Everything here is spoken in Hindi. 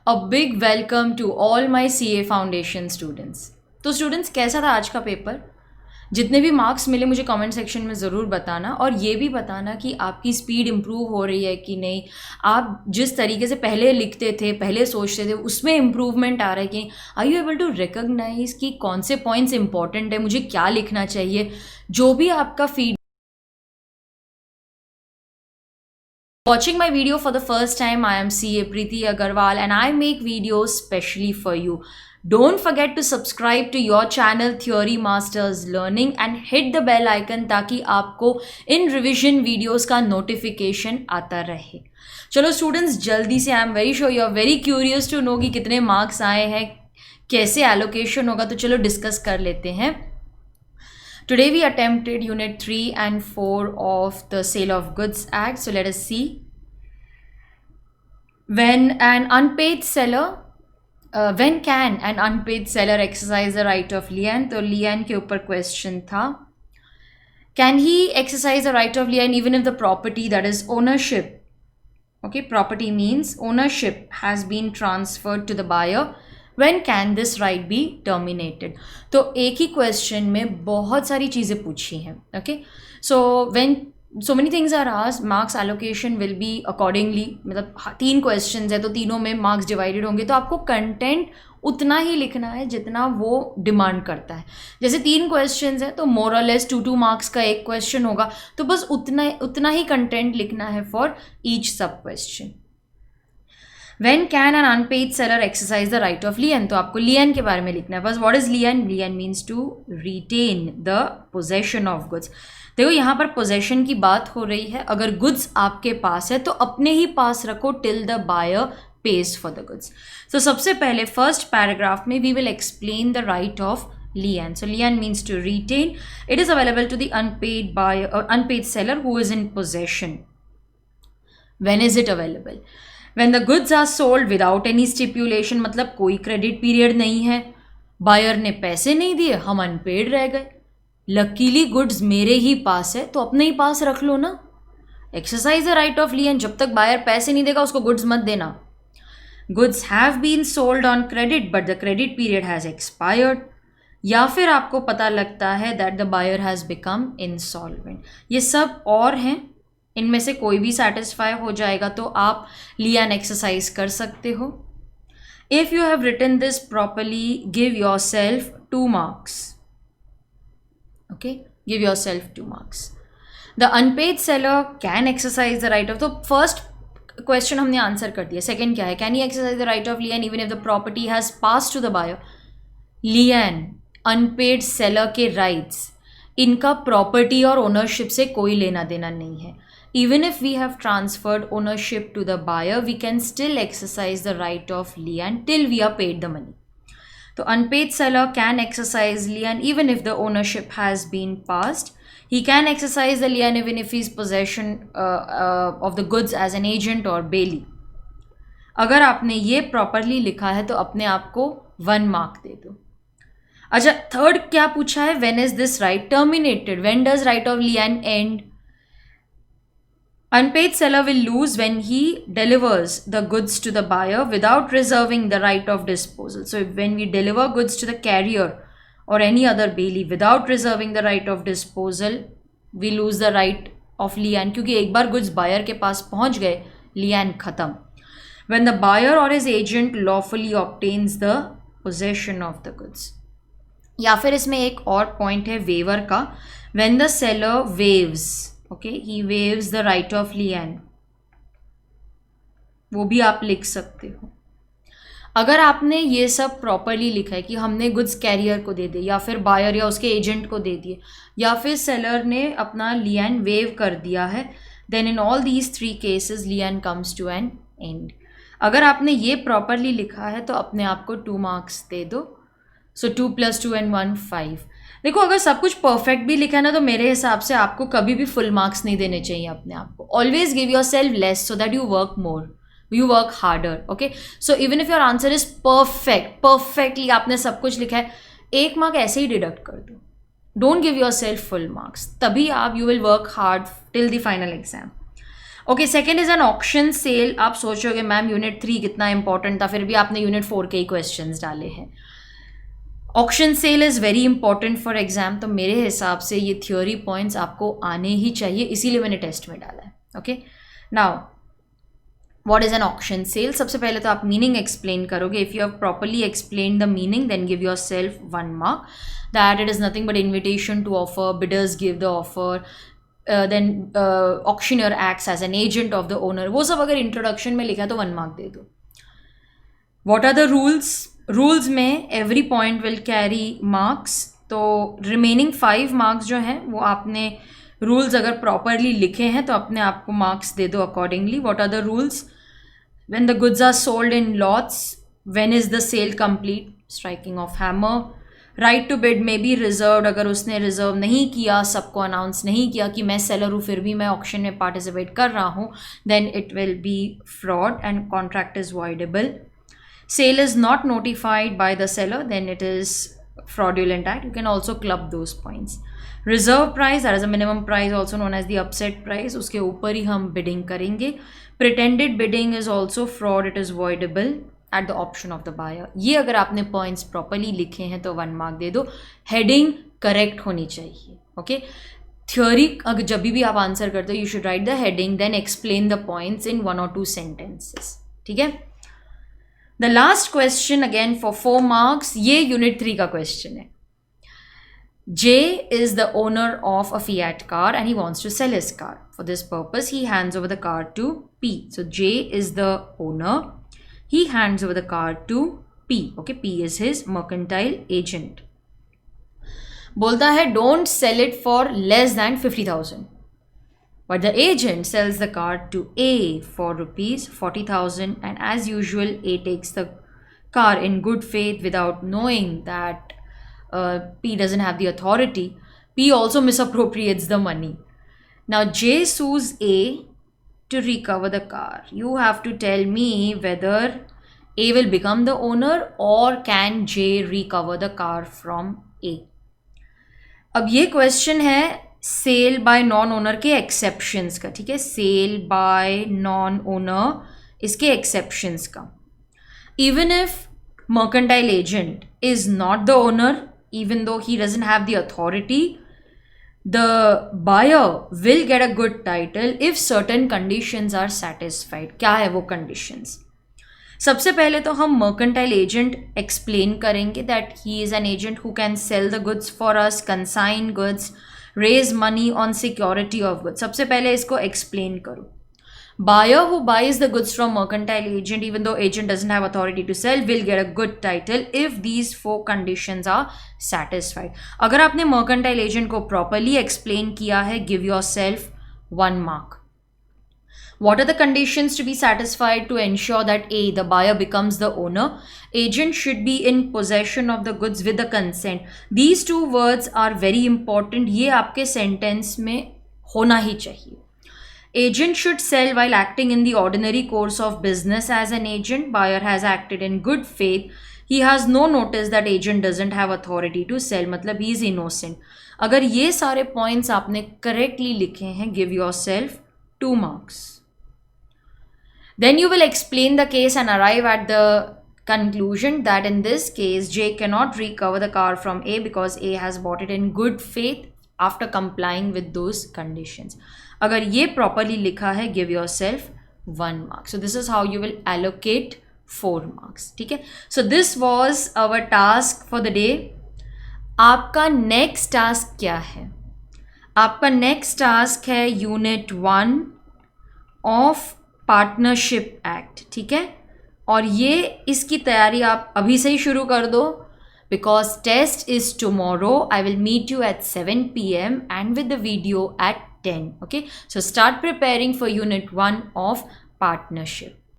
A big welcome to all my CA Foundation students. तो स्टूडेंट्स कैसा था आज का पेपर? जितने भी मार्क्स मिले मुझे कमेंट सेक्शन में ज़रूर बताना और ये भी बताना कि आपकी स्पीड इम्प्रूव हो रही है कि नहीं, आप जिस तरीके से पहले लिखते थे, पहले सोचते थे, उसमें इम्प्रूवमेंट आ रहा है कि are you able to recognise कि कौन से पॉइंट्स इंपॉर्टेंट है, मुझे क्या लिखना चाहिए. जो भी आपका feed Watching my video for the first time, I am CA Preeti Agarwal and I make videos specially for you. Don't forget to subscribe to your channel Theory Masters Learning and hit the bell icon ताकि आपको इन रिविजन वीडियोस का नोटिफिकेशन आता रहे. चलो स्टूडेंट्स, जल्दी से I am very sure you are very curious to know कि कितने मार्क्स आए हैं, कैसे एलोकेशन होगा. तो चलो डिस्कस कर लेते हैं. Today we attempted Unit 3 and 4 of the Sale of Goods Act. So let us see. When can an unpaid seller exercise the right of lien? तो lien के ऊपर question था. Can he exercise the right of lien even if the property, that is ownership, okay, property means ownership, has been transferred to the buyer? When can this right be terminated? तो एक ही क्वेश्चन में बहुत सारी चीज़ें पूछी हैं. Okay, so when so many things are asked, marks allocation will be accordingly. मतलब 3 क्वेश्चंस है तो तीनों में मार्क्स डिवाइडेड होंगे, तो आपको कंटेंट उतना ही लिखना है जितना वो डिमांड करता है. जैसे 3 क्वेश्चंस है तो मोर और लेस 2 मार्क्स का एक क्वेश्चन होगा, तो बस उतना ही कंटेंट लिखना है फॉर ईच सब question. When can an unpaid seller exercise the right of lien? तो आपको lien के बारे में लिखना है. बस what is lien? Lien means to retain the possession of goods. देखो यहाँ पर possession की बात हो रही है. अगर goods आपके पास है तो अपने ही पास रखो till the buyer pays for the goods. तो सबसे पहले first paragraph में we will explain the right of lien. So lien means to retain. It is available to the unpaid buyer or unpaid seller who is in possession. When is it available? When the goods are sold without any stipulation, मतलब कोई क्रेडिट पीरियड नहीं है, बायर ने पैसे नहीं दिए, हम अनपेड रह गए. लकीली गुड्स मेरे ही पास है तो अपने ही पास रख लो ना. Exercise the right of लियन. जब तक बायर पैसे नहीं देगा उसको गुड्स मत देना. Goods have been sold on credit but the credit period has expired. या फिर आपको पता लगता है that the buyer has become insolvent. ये सब और हैं, इनमें से कोई भी सेटिस्फाई हो जाएगा तो आप लियन एक्सरसाइज कर सकते हो. If you have written this properly, give yourself 2 marks. Okay, give yourself 2 marks. The unpaid seller can exercise the right of. तो फर्स्ट क्वेश्चन हमने आंसर कर दिया. सेकेंड क्या है? Can he exercise the right of lien even if the property has pass to the buyer. Lien, unpaid seller के राइट्स, इनका प्रॉपर्टी और ओनरशिप से कोई लेना देना नहीं है. Even if we have transferred ownership to the buyer, we can still exercise the right of lien till we are paid the money. So unpaid seller can exercise lien even if the ownership has been passed. He can exercise the lien even if he's possession of the goods as an agent or bailey. अगर आपने ये प्रॉपरली लिखा है तो अपने आप को 1 मार्क दे दो. अच्छा, थर्ड क्या पूछा है? When is this right terminated? When does right of lien end? Unpaid seller will lose when he delivers the goods to the buyer without reserving the right of disposal. So when we deliver goods to the carrier or any other bailey without reserving the right of disposal, we lose the right of lien. क्योंकि एक बार goods buyer के पास पहुंच गए, lien खत्म. When the buyer or his agent lawfully obtains the possession of the goods. या फिर इसमें एक और पॉइंट है वेवर का. When the seller waives, okay, he waives the right of lien. वो भी आप लिख सकते हो. अगर आपने ये सब प्रॉपरली लिखा है कि हमने गुड्स कैरियर को दे दिए या फिर बायर या उसके एजेंट को दे दिए या फिर सेलर ने अपना लियन वेव कर दिया है, then in all these 3 cases lien comes to an end. अगर आपने ये प्रॉपरली लिखा है तो अपने आप को 2 मार्क्स दे दो. सो 2 + 2 and 1 5. देखो, अगर सब कुछ परफेक्ट भी लिखा है ना तो मेरे हिसाब से आपको कभी भी फुल मार्क्स नहीं देने चाहिए अपने आप को. Always give your self less so that you work more, you work harder. Okay, so even if your answer is perfectly आपने सब कुछ लिखा है, 1 मार्क ऐसे ही डिडक्ट कर दो. Don't give yourself full marks. तभी आप you will work hard till the final exam. Okay, second is an auction sale. आप सोचोगे मैम यूनिट 3 कितना इंपॉर्टेंट था, फिर भी आपने यूनिट 4 के ही क्वेश्चंस डाले हैं. Auction sale is very important for exam. तो मेरे हिसाब से ये थियोरी पॉइंट्स आपको आने ही चाहिए, इसीलिए मैंने टेस्ट में डाला है. Okay, now what is an auction sale. सबसे पहले तो आप मीनिंग एक्सप्लेन करोगे. If you have properly explain the meaning then give yourself 1 mark. That it is nothing but invitation to offer, bidders give the offer, then auctioneer acts as an agent of the owner. वो सब अगर इंट्रोडक्शन में लिखा है तो 1 mark दे दो. What are the rules? Rules में every point will carry marks. तो रिमेनिंग 5 marks जो हैं वो आपने रूल्स अगर प्रॉपरली लिखे हैं तो अपने आप को मार्क्स दे दो accordingly. What are the rules? When the goods are sold in lots, when is the sale complete, striking off hammer. Right to bid may be reserve. अगर उसने रिजर्व नहीं किया, सबको अनाउंस नहीं किया कि मैं सेलर हूँ फिर भी मैं ऑक्शन में पार्टिसिपेट कर रहा हूँ, then it will be fraud and contract is voidable. Sale is not notified by the seller, then it is fraudulent act. You can also club those points. Reserve price, that is a minimum price also known as the upset price. उसके ऊपर ही हम bidding करेंगे. Pretended bidding is also fraud, it is voidable at the option of the buyer. ये अगर आपने points properly लिखे हैं तो 1 mark दे दो. Heading correct होनी चाहिए. Okay? Theory अगर जब भी आप आंसर करते हो you should write the heading then explain the points in 1 or 2 sentences. ठीक है? The last question again for 4 marks, ये यूनिट 3 का क्वेश्चन है. J is the owner of a Fiat car and he wants to sell his car. For this purpose, he hands over the car to P. So J is the owner. He hands over the car to P. Okay, P is his mercantile agent. बोलता है don't sell it for less than 50,000. But the agent sells the car to A for rupees 40,000, and as usual A takes the car in good faith without knowing that P doesn't have the authority. P also misappropriates the money. Now J sues A to recover the car. You have to tell me whether A will become the owner or can J recover the car from A. अब ये क्वेश्चन है सेल बाय नॉन ओनर के एक्सेप्शंस का. ठीक है, सेल बाय नॉन ओनर इसके एक्सेप्शंस का. Even if mercantile agent is not the owner, even though he doesn't have the authority, the buyer will get a good title if certain conditions are satisfied. क्या है वो कंडीशंस? सबसे पहले तो हम मर्केंटाइल एजेंट एक्सप्लेन करेंगे that he is an agent who can sell the goods for us, consign goods, raise money on security of goods. सबसे पहले इसको एक्सप्लेन करो. Buyer who buys the goods from mercantile agent, even though agent doesn't have authority to sell, will get a good title if these 4 conditions are satisfied. अगर आपने mercantile agent को properly explain किया है, give yourself 1 mark. What are the conditions to be satisfied to ensure that A, the buyer becomes the owner? Agent should be in possession of the goods with the consent. These 2 words are very important. ये आपके sentence में होना ही चाहिए. Agent should sell while acting in the ordinary course of business as an agent. Buyer has acted in good faith. He has no notice that agent doesn't have authority to sell. मतलब he is innocent. अगर ये सारे points आपने correctly लिखे हैं, give yourself 2 marks. Then you will explain the case and arrive at the conclusion that in this case J cannot recover the car from A because A has bought it in good faith after complying with those conditions. अगर ये properly लिखा है, give yourself 1 mark. So this is how you will allocate 4 marks. ठीक है? So this was our task for the day. आपका next task क्या है? आपका next task है Unit 1 of पार्टनरशिप एक्ट. ठीक है, और ये इसकी तैयारी आप अभी से ही शुरू कर दो because test is tomorrow. I will meet you at 7 PM and with the video at 10. Okay, so start preparing for unit 1 of partnership.